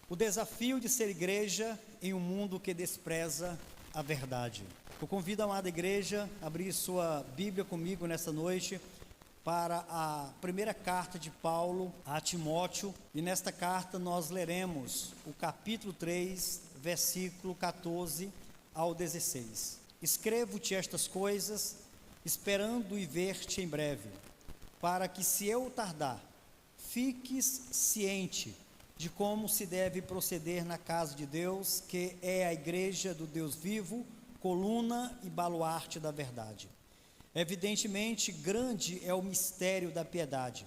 O desafio de ser igreja em um mundo que despreza a verdade. Eu convido a amada igreja a abrir sua Bíblia comigo nessa noite para a primeira carta de Paulo a Timóteo, e nesta carta nós leremos o capítulo 3, versículo 14 ao 16. Escrevo-te estas coisas, esperando e ver-te em breve, para que, se eu tardar, fiques ciente de como se deve proceder na casa de Deus, que é a igreja do Deus vivo, coluna e baluarte da verdade. Evidentemente, grande é o mistério da piedade.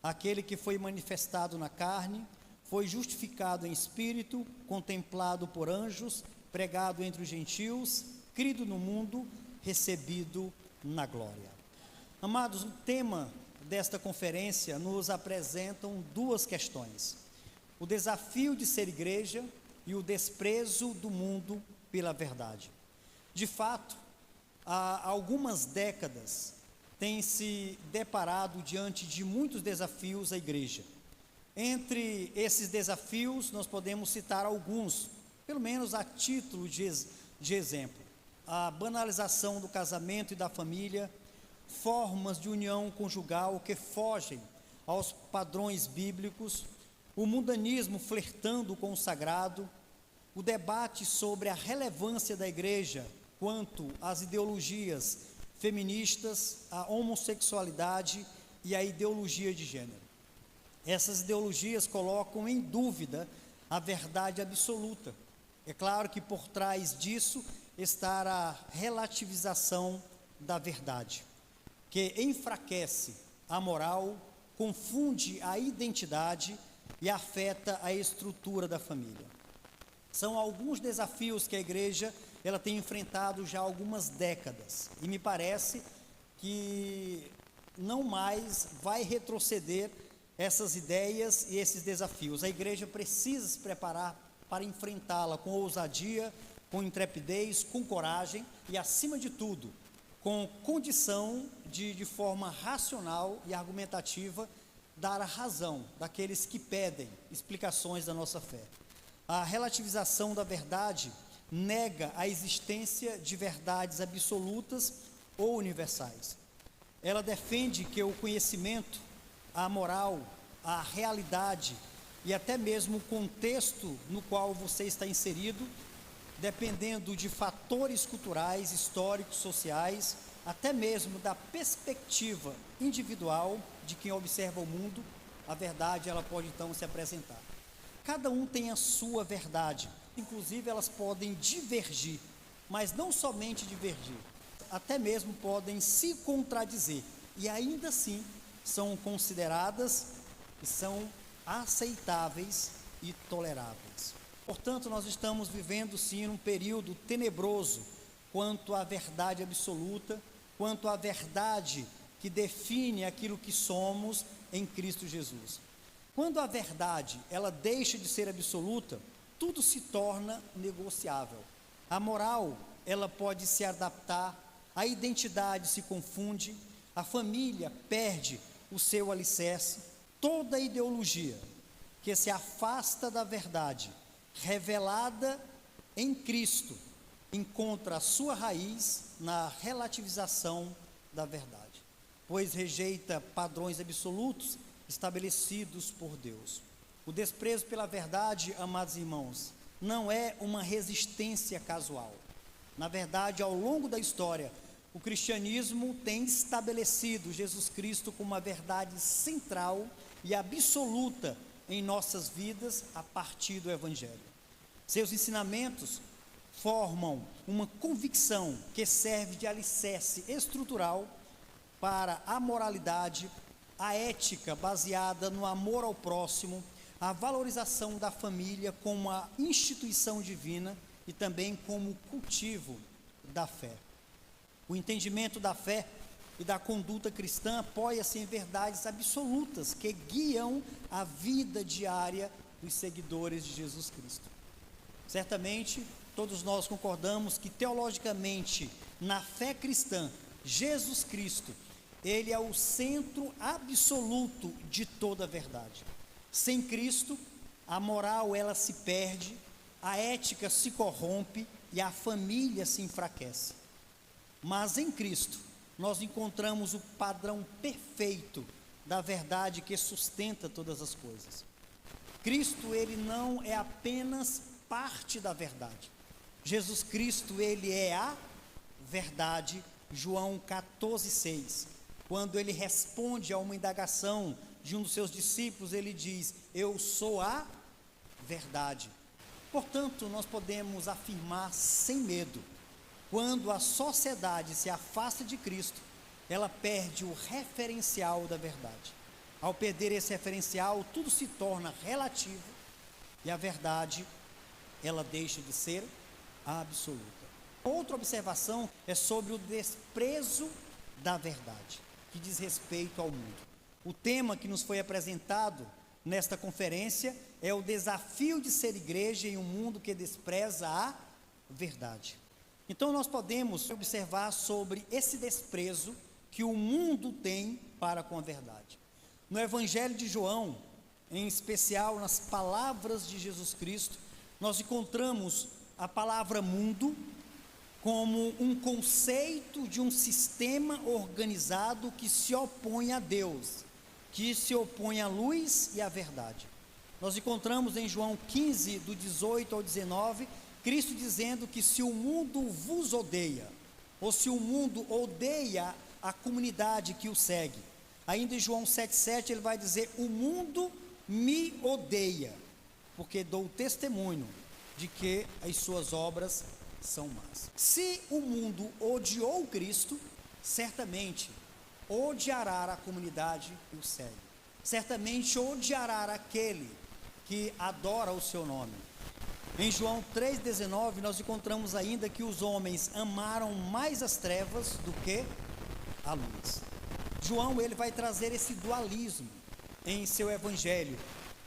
Aquele que foi manifestado na carne, foi justificado em espírito, contemplado por anjos, pregado entre os gentios, crido no mundo, recebido na glória. Amados, o tema desta conferência nos apresentam duas questões: o desafio de ser igreja e o desprezo do mundo pela verdade. De fato, há algumas décadas tem se deparado diante de muitos desafios a igreja. Entre esses desafios, nós podemos citar alguns, pelo menos a título de exemplo: a banalização do casamento e da família, formas de união conjugal que fogem aos padrões bíblicos, o mundanismo flertando com o sagrado, o debate sobre a relevância da igreja quanto às ideologias feministas, a homossexualidade e a ideologia de gênero. Essas ideologias colocam em dúvida a verdade absoluta. É claro que por trás disso está a relativização da verdade, que enfraquece a moral, confunde a identidade e afeta a estrutura da família. São alguns desafios que a igreja ela tem enfrentado já há algumas décadas, e me parece que não mais vai retroceder essas ideias e esses desafios. A igreja precisa se preparar para enfrentá-la com ousadia, com intrepidez, com coragem e, acima de tudo, com condição de forma racional e argumentativa, dar a razão daqueles que pedem explicações da nossa fé. A relativização da verdade nega a existência de verdades absolutas ou universais. Ela defende que o conhecimento, a moral, a realidade e até mesmo o contexto no qual você está inserido, dependendo de fatores culturais, históricos, sociais, até mesmo da perspectiva individual de quem observa o mundo, a verdade ela pode então se apresentar. Cada um tem a sua verdade, inclusive elas podem divergir, mas não somente divergir, até mesmo podem se contradizer, e ainda assim são consideradas e são aceitáveis e toleráveis. Portanto, nós estamos vivendo sim um período tenebroso quanto à verdade absoluta, quanto à verdade que define aquilo que somos em Cristo Jesus. Quando a verdade ela deixa de ser absoluta, tudo se torna negociável. A moral ela pode se adaptar, a identidade se confunde, a família perde o seu alicerce. Toda ideologia que se afasta da verdade revelada em Cristo encontra a sua raiz na relativização da verdade, pois rejeita padrões absolutos estabelecidos por Deus. O desprezo pela verdade, amados irmãos, não é uma resistência casual. Na verdade, ao longo da história, o cristianismo tem estabelecido Jesus Cristo como uma verdade central e absoluta em nossas vidas a partir do Evangelho. Seus ensinamentos formam uma convicção que serve de alicerce estrutural para a moralidade, a ética baseada no amor ao próximo, a valorização da família como a instituição divina e também como cultivo da fé. O entendimento da fé e da conduta cristã apoia-se em verdades absolutas que guiam a vida diária dos seguidores de Jesus Cristo. Certamente, todos nós concordamos que teologicamente, na fé cristã, Jesus Cristo, Ele é o centro absoluto de toda a verdade. Sem Cristo, a moral ela se perde, a ética se corrompe e a família se enfraquece. Mas em Cristo, nós encontramos o padrão perfeito da verdade que sustenta todas as coisas. Cristo, ele não é apenas parte da verdade. Jesus Cristo, ele é a verdade. João 14,6. Quando ele responde a uma indagação de um dos seus discípulos, ele diz: eu sou a verdade. Portanto, nós podemos afirmar sem medo, quando a sociedade se afasta de Cristo, ela perde o referencial da verdade. Ao perder esse referencial, tudo se torna relativo e a verdade, ela deixa de ser absoluta. Outra observação é sobre o desprezo da verdade, que diz respeito ao mundo. O tema que nos foi apresentado nesta conferência é o desafio de ser igreja em um mundo que despreza a verdade. Então nós podemos observar sobre esse desprezo que o mundo tem para com a verdade. No Evangelho de João, em especial nas palavras de Jesus Cristo, nós encontramos a palavra mundo como um conceito de um sistema organizado que se opõe a Deus, que se opõe à luz e à verdade. Nós encontramos em João 15, do 18 ao 19, Cristo dizendo que se o mundo vos odeia, ou se o mundo odeia a comunidade que o segue, ainda em João 7,7 ele vai dizer: o mundo me odeia, porque dou testemunho de que as suas obras são más. Se o mundo odiou Cristo, certamente odiará a comunidade que o segue, certamente odiará aquele que adora o seu nome. Em João 3,19 nós encontramos ainda que os homens amaram mais as trevas do que a luz. João, ele vai trazer esse dualismo em seu evangelho: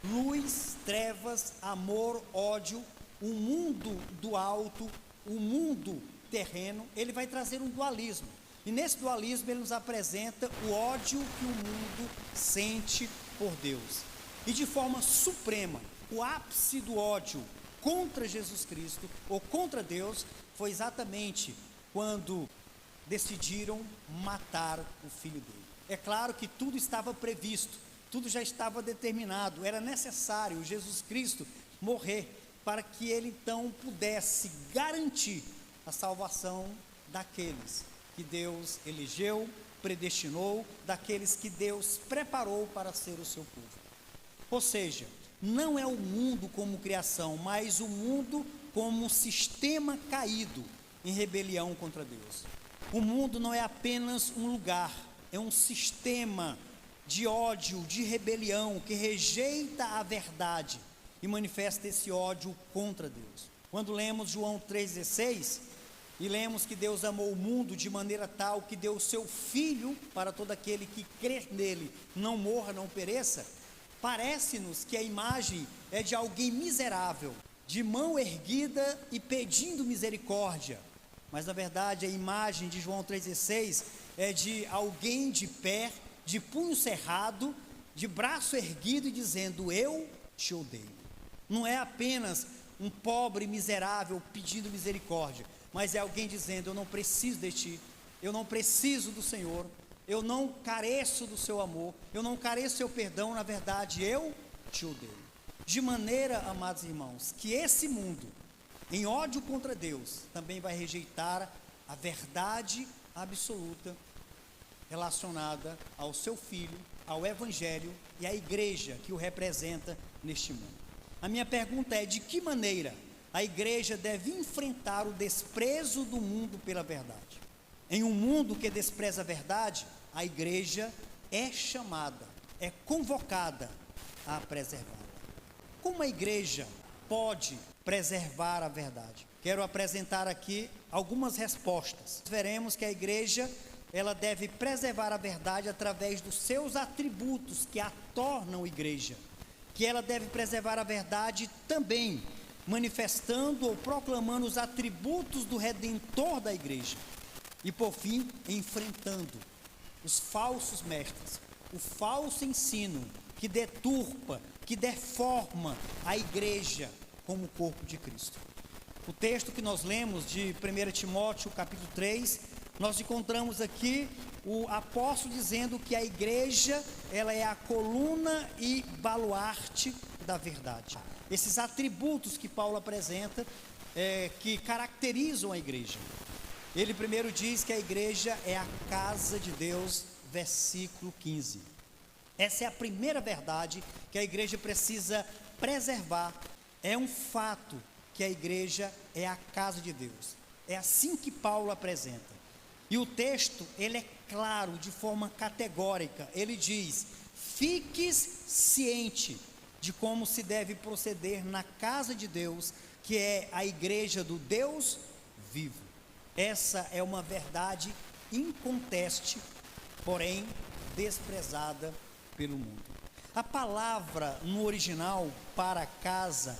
luz, trevas, amor, ódio, o mundo do alto, o mundo terreno. Ele vai trazer um dualismo, e nesse dualismo ele nos apresenta o ódio que o mundo sente por Deus, e de forma suprema, o ápice do ódio contra Jesus Cristo, ou contra Deus, foi exatamente quando decidiram matar o filho dele. É claro que tudo estava previsto, tudo já estava determinado, era necessário Jesus Cristo morrer, para que ele então pudesse garantir a salvação daqueles que Deus elegeu, predestinou, daqueles que Deus preparou para ser o seu povo. Ou seja, não é o mundo como criação, mas o mundo como sistema caído em rebelião contra Deus. O mundo não é apenas um lugar, é um sistema de ódio, de rebelião, que rejeita a verdade e manifesta esse ódio contra Deus. Quando lemos João 3,16 e lemos que Deus amou o mundo de maneira tal que deu o seu Filho para todo aquele que crer nele não morra, não pereça, parece-nos que a imagem é de alguém miserável, de mão erguida e pedindo misericórdia, mas na verdade a imagem de João 3,16 é de alguém de pé, de punho cerrado, de braço erguido e dizendo: eu te odeio. Não é apenas um pobre miserável pedindo misericórdia, mas é alguém dizendo: eu não preciso de ti, eu não preciso do Senhor, eu não careço do seu amor, eu não careço do seu perdão, na verdade eu te odeio. De maneira, amados irmãos, que esse mundo, em ódio contra Deus, também vai rejeitar a verdade absoluta relacionada ao seu Filho, ao Evangelho e à igreja que o representa neste mundo. A minha pergunta é: de que maneira a igreja deve enfrentar o desprezo do mundo pela verdade? Em um mundo que despreza a verdade, a igreja é chamada, é convocada a preservá-la. Como a igreja pode preservar a verdade? Quero apresentar aqui algumas respostas. Veremos que a igreja, ela deve preservar a verdade através dos seus atributos que a tornam igreja, que ela deve preservar a verdade também manifestando ou proclamando os atributos do Redentor da igreja, e por fim, enfrentando os falsos mestres, o falso ensino que deturpa, que deforma a igreja como o corpo de Cristo. O texto que nós lemos de 1 Timóteo capítulo 3, nós encontramos aqui o apóstolo dizendo que a igreja, ela é a coluna e baluarte da verdade. Esses atributos que Paulo apresenta, que caracterizam a igreja. Ele primeiro diz que a igreja é a casa de Deus, versículo 15. Essa é a primeira verdade que a igreja precisa preservar. É um fato que a igreja é a casa de Deus. É assim que Paulo apresenta. E o texto, ele é claro, de forma categórica. Ele diz: fiques ciente de como se deve proceder na casa de Deus, que é a igreja do Deus vivo. Essa é uma verdade inconteste, porém desprezada pelo mundo. A palavra no original para casa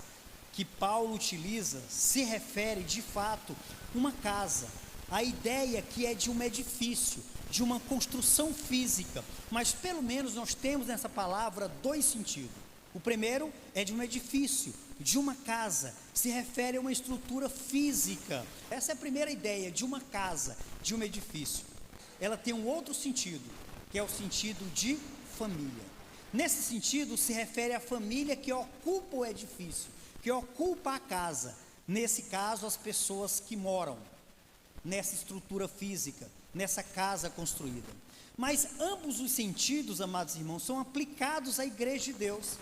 que Paulo utiliza se refere de fato a uma casa. A ideia que é de um edifício, de uma construção física, mas pelo menos nós temos nessa palavra dois sentidos. O primeiro é de um edifício, de uma casa, se refere a uma estrutura física. Essa é a primeira ideia, de uma casa, de um edifício. Ela tem um outro sentido, que é o sentido de família. Nesse sentido, se refere à família que ocupa o edifício, que ocupa a casa. Nesse caso, as pessoas que moram nessa estrutura física, nessa casa construída. Mas ambos os sentidos, amados irmãos, são aplicados à igreja de Deus.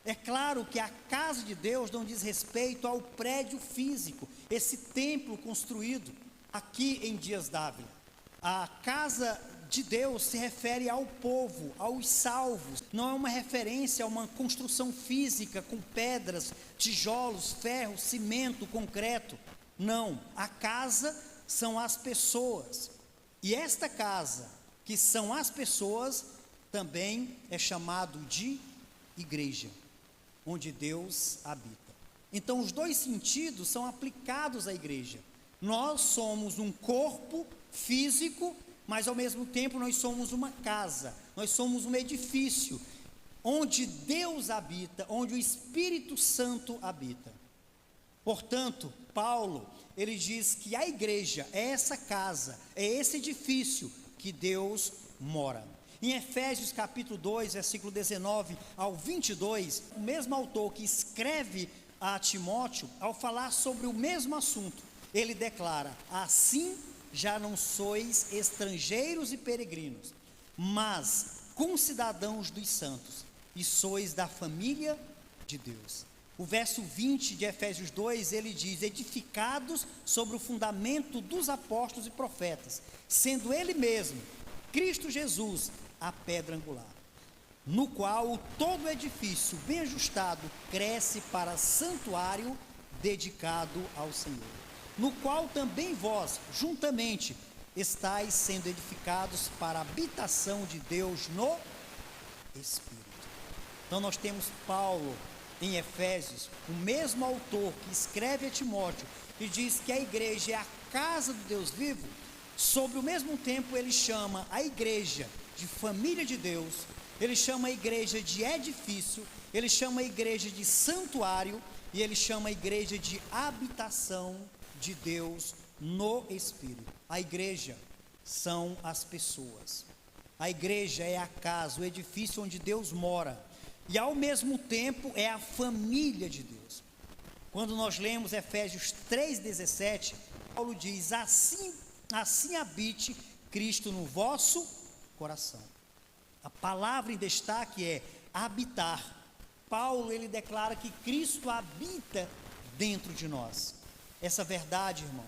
É claro que a casa de Deus não diz respeito ao prédio físico, esse templo construído aqui em Dias d'Ávila. A casa de Deus se refere ao povo, aos salvos. Não é uma referência a uma construção física com pedras, tijolos, ferro, cimento, concreto. Não, a casa são as pessoas. E esta casa, que são as pessoas, também é chamado de igreja, onde Deus habita. Então os dois sentidos são aplicados à igreja. Nós somos um corpo físico, mas ao mesmo tempo nós somos uma casa, nós somos um edifício, onde Deus habita, onde o Espírito Santo habita. Portanto, Paulo, ele diz que a igreja é essa casa, é esse edifício que Deus mora. Em Efésios capítulo 2, versículo 19 ao 22, o mesmo autor que escreve a Timóteo, ao falar sobre o mesmo assunto, ele declara: assim já não sois estrangeiros e peregrinos, mas concidadãos dos santos, e sois da família de Deus. O verso 20 de Efésios 2, ele diz: edificados sobre o fundamento dos apóstolos e profetas, sendo ele mesmo, Cristo Jesus, a pedra angular, no qual todo edifício bem ajustado cresce para santuário dedicado ao Senhor, no qual também vós, juntamente, estáis sendo edificados para a habitação de Deus no Espírito. Então nós temos Paulo em Efésios, o mesmo autor que escreve a Timóteo e diz que a igreja é a casa do Deus vivo. Sobre o mesmo tempo ele chama a igreja de família de Deus, ele chama a igreja de edifício, ele chama a igreja de santuário e ele chama a igreja de habitação de Deus no Espírito. A igreja são as pessoas, a igreja é a casa, o edifício onde Deus mora, e ao mesmo tempo é a família de Deus. Quando nós lemos Efésios 3,17, Paulo diz: assim habite Cristo no vosso coração. A palavra em destaque é habitar. Paulo, ele declara que Cristo habita dentro de nós. Essa verdade, irmão,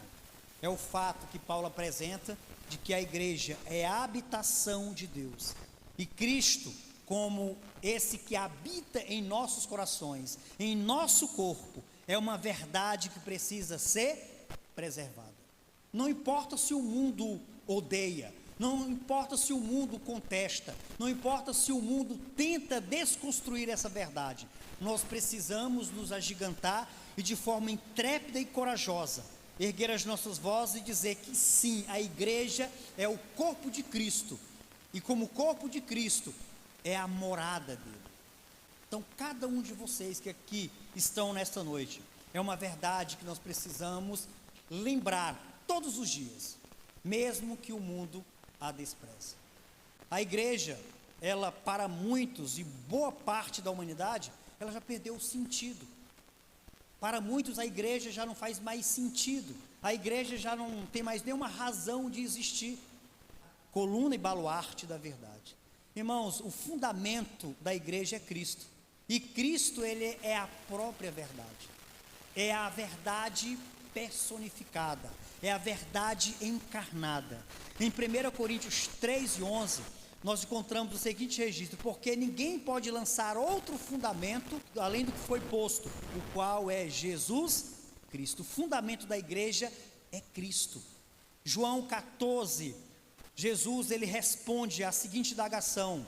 é o fato que Paulo apresenta de que a igreja é a habitação de Deus. E Cristo, como esse que habita em nossos corações, em nosso corpo, é uma verdade que precisa ser preservada. Não importa se o mundo odeia, não importa se o mundo contesta, não importa se o mundo tenta desconstruir essa verdade, nós precisamos nos agigantar e de forma intrépida e corajosa, erguer as nossas vozes e dizer que sim, a igreja é o corpo de Cristo, e como corpo de Cristo, é a morada dele. Então, cada um de vocês que aqui estão nesta noite, é uma verdade que nós precisamos lembrar todos os dias, mesmo que o mundo a despreze. A igreja, ela para muitos e boa parte da humanidade, ela já perdeu o sentido. Para muitos a igreja já não faz mais sentido, a igreja já não tem mais nenhuma razão de existir. Coluna e baluarte da verdade. Irmãos, o fundamento da igreja é Cristo, e Cristo, ele é a própria verdade, é a verdade personificada, é a verdade encarnada. Em 1 Coríntios 3:11, nós encontramos o seguinte registro: porque ninguém pode lançar outro fundamento além do que foi posto, o qual é Jesus Cristo. O fundamento da igreja é Cristo. João 14, Jesus, ele responde a seguinte indagação,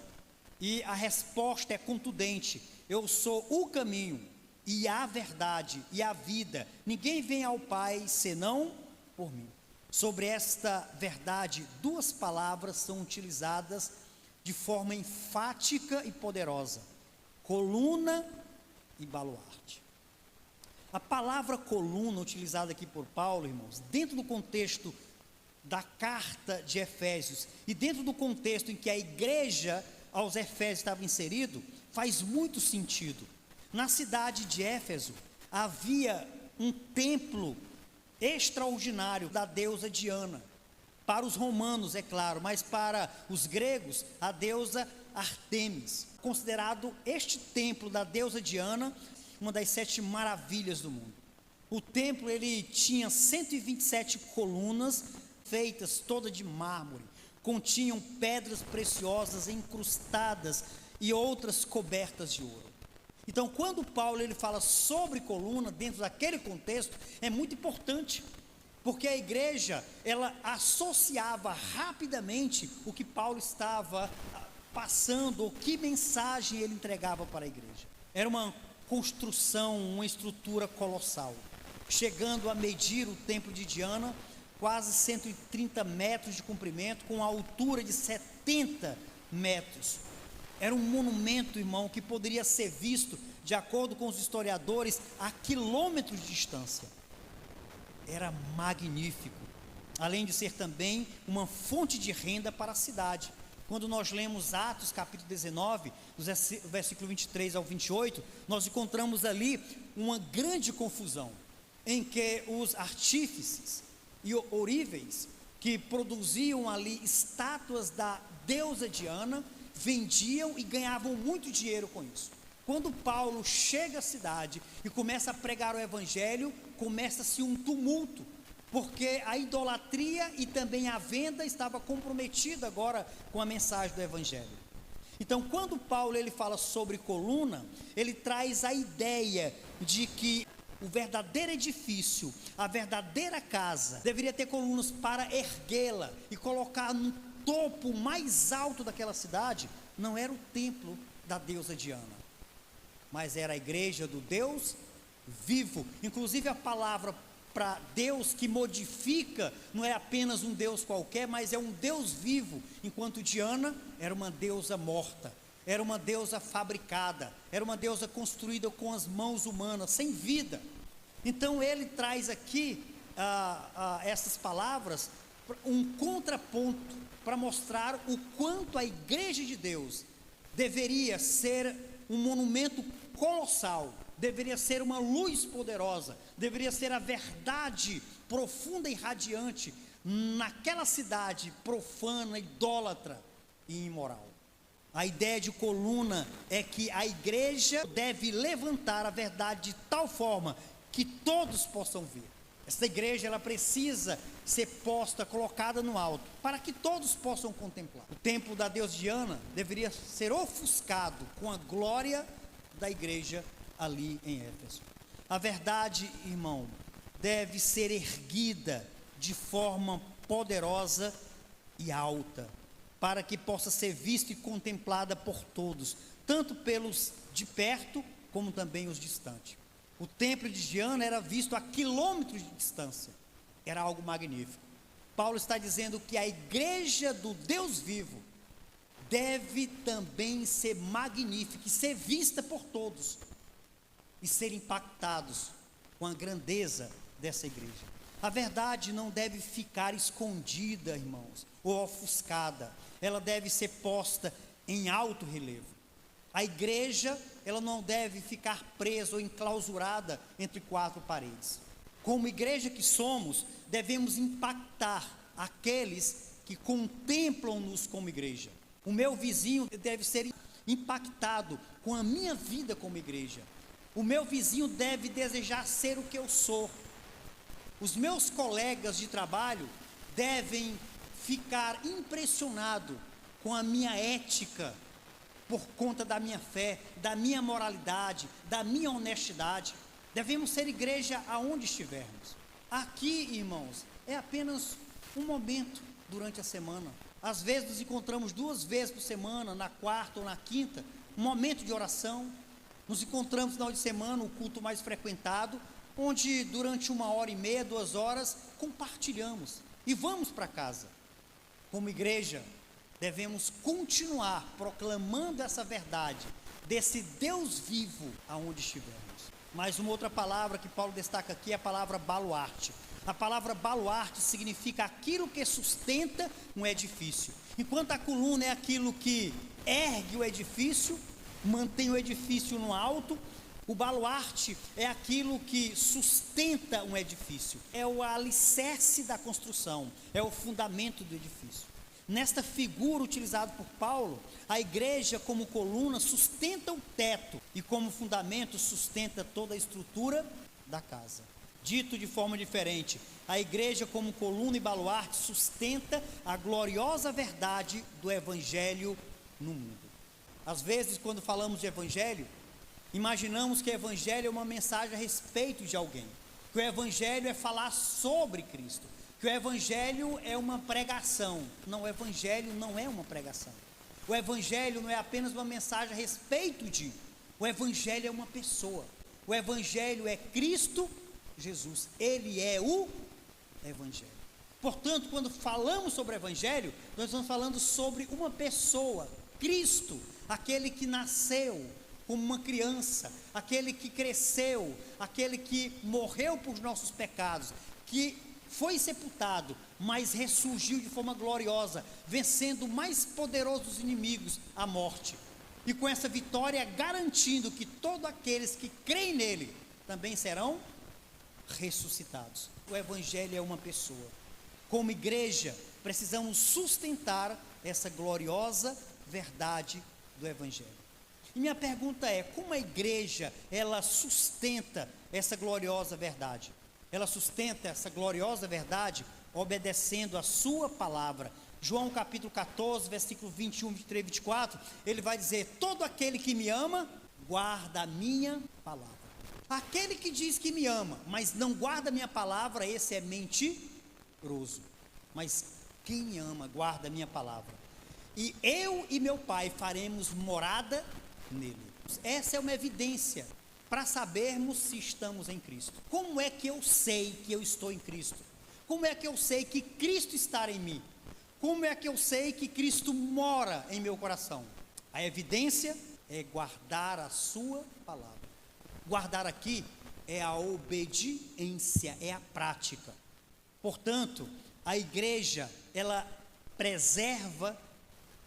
e a resposta é contundente: eu sou o caminho, e a verdade, e a vida, ninguém vem ao Pai senão por mim. Sobre esta verdade, duas palavras são utilizadas de forma enfática e poderosa: coluna e baluarte. A palavra coluna, utilizada aqui por Paulo, irmãos, dentro do contexto da carta de Efésios, e dentro do contexto em que a igreja aos Efésios estava inserido, faz muito sentido. Na cidade de Éfeso, havia um templo extraordinário da deusa Diana. Para os romanos, é claro, mas para os gregos, a deusa Ártemis. Considerado este templo da deusa Diana, uma das 7 maravilhas do mundo. O templo, ele tinha 127 colunas, feitas toda de mármore, continham pedras preciosas incrustadas e outras cobertas de ouro. Então, quando Paulo ele fala sobre coluna, dentro daquele contexto, é muito importante, porque a igreja, ela associava rapidamente o que Paulo estava passando, ou que mensagem ele entregava para a igreja. Era uma construção, uma estrutura colossal, chegando a medir o templo de Diana, quase 130 metros de comprimento, com a altura de 70 metros. Era um monumento, irmão, que poderia ser visto, de acordo com os historiadores, a quilômetros de distância. Era magnífico, além de ser também uma fonte de renda para a cidade. Quando nós lemos Atos capítulo 19, do versículo 23 ao 28, nós encontramos ali uma grande confusão, em que os artífices e oríveis, que produziam ali estátuas da deusa Diana, vendiam e ganhavam muito dinheiro com isso. Quando Paulo chega à cidade e começa a pregar o evangelho, começa-se um tumulto, porque a idolatria e também a venda estava comprometida agora com a mensagem do evangelho. Então, quando Paulo ele fala sobre coluna, ele traz a ideia de que o verdadeiro edifício, a verdadeira casa, deveria ter colunas para erguê-la e colocar no topo mais alto daquela cidade. Não era o templo da deusa Diana, mas era a igreja do Deus vivo. Inclusive a palavra para Deus que modifica, não é apenas um Deus qualquer, mas é um Deus vivo, enquanto Diana era uma deusa morta, era uma deusa fabricada, era uma deusa construída com as mãos humanas, sem vida. Então ele traz aqui essas palavras, um contraponto, para mostrar o quanto a igreja de Deus deveria ser um monumento colossal, deveria ser uma luz poderosa, deveria ser a verdade profunda e radiante naquela cidade profana, idólatra e imoral. A ideia de coluna é que a igreja deve levantar a verdade de tal forma que todos possam ver. Essa igreja, ela precisa ser posta, colocada no alto, para que todos possam contemplar. O templo da deusa Diana deveria ser ofuscado com a glória da igreja ali em Éfeso. A verdade, irmão, deve ser erguida de forma poderosa e alta, para que possa ser vista e contemplada por todos, tanto pelos de perto, como também os distantes. O templo de Diana era visto a quilômetros de distância, era algo magnífico. Paulo está dizendo que a igreja do Deus vivo deve também ser magnífica e ser vista por todos e ser impactados com a grandeza dessa igreja. A verdade não deve ficar escondida, irmãos, ou ofuscada. Ela deve ser posta em alto relevo. A igreja, ela não deve ficar presa ou enclausurada entre quatro paredes. Como igreja que somos, devemos impactar aqueles que contemplam-nos como igreja. O meu vizinho deve ser impactado com a minha vida como igreja. O meu vizinho deve desejar ser o que eu sou. Os meus colegas de trabalho devem ficar impressionados com a minha ética, por conta da minha fé, da minha moralidade, da minha honestidade. Devemos ser igreja aonde estivermos. Aqui, irmãos, é apenas um momento durante a semana. Às vezes nos encontramos 2 vezes por semana, na quarta ou na quinta, um momento de oração. Nos encontramos no final de semana, o culto mais frequentado, onde durante 1h30, 2 horas, compartilhamos e vamos para casa. Como igreja, devemos continuar proclamando essa verdade, desse Deus vivo aonde estivermos. Mas uma outra palavra que Paulo destaca aqui é a palavra baluarte. A palavra baluarte significa aquilo que sustenta um edifício. Enquanto a coluna é aquilo que ergue o edifício, mantém o edifício no alto, o baluarte é aquilo que sustenta um edifício. É o alicerce da construção, é o fundamento do edifício. Nesta figura utilizada por Paulo, a igreja como coluna sustenta o teto e como fundamento sustenta toda a estrutura da casa. Dito de forma diferente, a igreja como coluna e baluarte sustenta a gloriosa verdade do evangelho no mundo. Às vezes, quando falamos de evangelho, imaginamos que o evangelho é uma mensagem a respeito de alguém, que o evangelho é falar sobre Cristo, que o evangelho é uma pregação. Não, o evangelho não é uma pregação. O evangelho não é apenas uma mensagem a respeito de. O evangelho é uma pessoa. O evangelho é Cristo Jesus. Ele é o evangelho. Portanto, quando falamos sobre o evangelho, nós estamos falando sobre uma pessoa, Cristo, aquele que nasceu como uma criança, aquele que cresceu, aquele que morreu por nossos pecados, que foi sepultado, mas ressurgiu de forma gloriosa, vencendo o mais poderoso dos inimigos, a morte. E com essa vitória garantindo que todos aqueles que creem nele também serão ressuscitados. O evangelho é uma pessoa. Como igreja, precisamos sustentar essa gloriosa verdade do evangelho. E minha pergunta é: como a igreja, ela sustenta essa gloriosa verdade? Ela sustenta essa gloriosa verdade obedecendo a sua palavra. João capítulo 14, versículo 21, 23 e 24, ele vai dizer: todo aquele que me ama, guarda a minha palavra. Aquele que diz que me ama, mas não guarda a minha palavra, esse é mentiroso. Mas quem me ama, guarda a minha palavra. E eu e meu Pai faremos morada nele. Essa é uma evidência para sabermos se estamos em Cristo. Como é que eu sei que eu estou em Cristo? Como é que eu sei que Cristo está em mim? Como é que eu sei que Cristo mora em meu coração? A evidência é guardar a sua palavra. Guardar aqui é a obediência, é a prática. Portanto, a igreja, ela preserva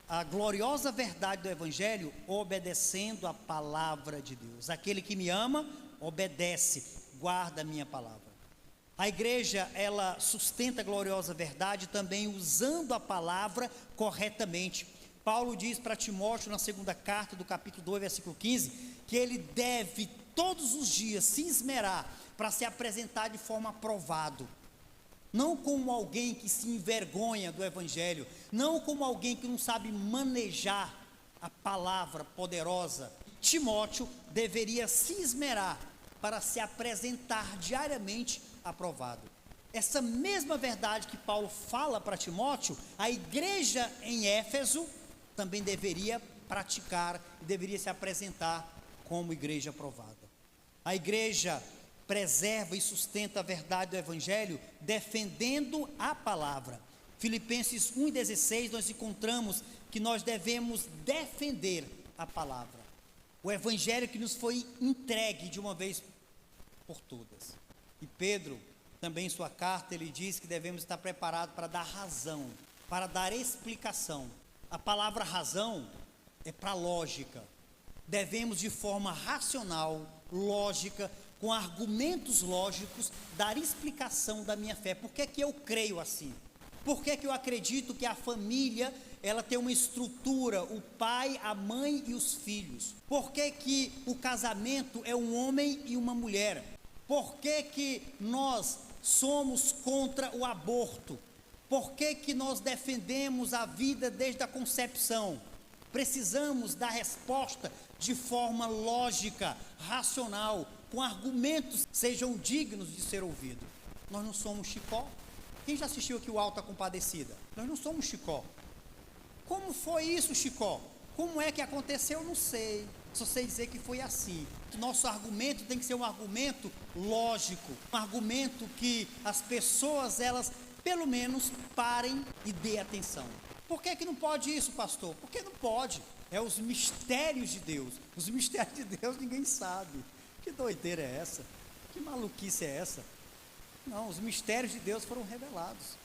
a gloriosa verdade do evangelho obedecendo a palavra de Deus. Aquele que me ama, obedece, guarda a minha palavra. A igreja, ela sustenta a gloriosa verdade também usando a palavra corretamente. Paulo diz para Timóteo na segunda carta do capítulo 2, versículo 15, que ele deve todos os dias se esmerar para se apresentar de forma aprovado. Não como alguém que se envergonha do evangelho, não como alguém que não sabe manejar a palavra poderosa. Timóteo deveria se esmerar para se apresentar diariamente aprovado. Essa mesma verdade que Paulo fala para Timóteo, a igreja em Éfeso também deveria praticar, deveria se apresentar como igreja aprovada. A igreja preserva e sustenta a verdade do evangelho defendendo a palavra. Filipenses 1,16 nós encontramos que nós devemos defender a palavra, o evangelho que nos foi entregue de uma vez por todas. E Pedro, também em sua carta, ele diz que devemos estar preparados para dar razão, para dar explicação. A palavra razão é para lógica. Devemos, de forma racional, lógica, com argumentos lógicos, dar explicação da minha fé. Por que que eu creio assim? Por que que eu acredito que a família, ela tem uma estrutura, o pai, a mãe e os filhos? Por que que o casamento é um homem e uma mulher? Por que que nós somos contra o aborto? Por que que nós defendemos a vida desde a concepção? Precisamos dar resposta de forma lógica, racional, com argumentos que sejam dignos de ser ouvidos. Nós não somos Chicó. Quem já assistiu aqui o Auto da Compadecida? Nós não somos Chicó. Como foi isso, Chicó? Como é que aconteceu? Eu não sei. Só sei dizer que foi assim. Nosso argumento tem que ser um argumento lógico, um argumento que as pessoas, elas, pelo menos, parem e dêem atenção. Por que que não pode isso, pastor? Porque não pode. É os mistérios de Deus. Os mistérios de Deus ninguém sabe. Que doideira é essa? Que maluquice é essa? Não, os mistérios de Deus foram revelados.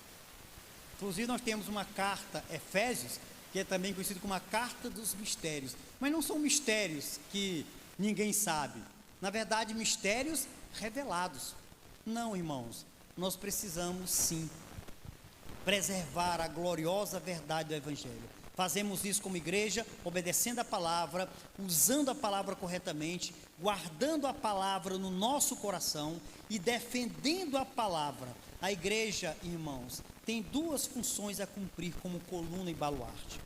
Inclusive nós temos uma carta, Efésios, que é também conhecido como a carta dos mistérios. Mas não são mistérios que ninguém sabe. Na verdade, mistérios revelados. Não, irmãos, nós precisamos sim preservar a gloriosa verdade do Evangelho. Fazemos isso como igreja, obedecendo a palavra, usando a palavra corretamente, guardando a palavra no nosso coração e defendendo a palavra. A igreja, irmãos, tem duas funções a cumprir como coluna e baluarte.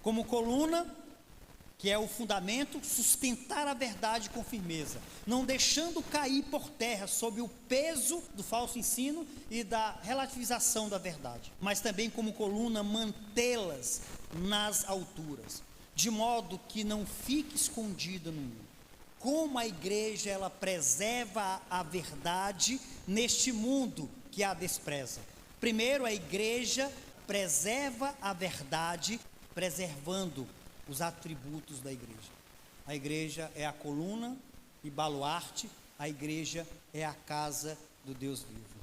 Como coluna, que é o fundamento, sustentar a verdade com firmeza, não deixando cair por terra sob o peso do falso ensino e da relativização da verdade, mas também como coluna, mantê-las nas alturas, de modo que não fique escondida no mundo. Como a igreja, ela preserva a verdade neste mundo que a despreza? Primeiro, a igreja preserva a verdade, preservando os atributos da igreja. A igreja é a coluna e baluarte, a igreja é a casa do Deus vivo.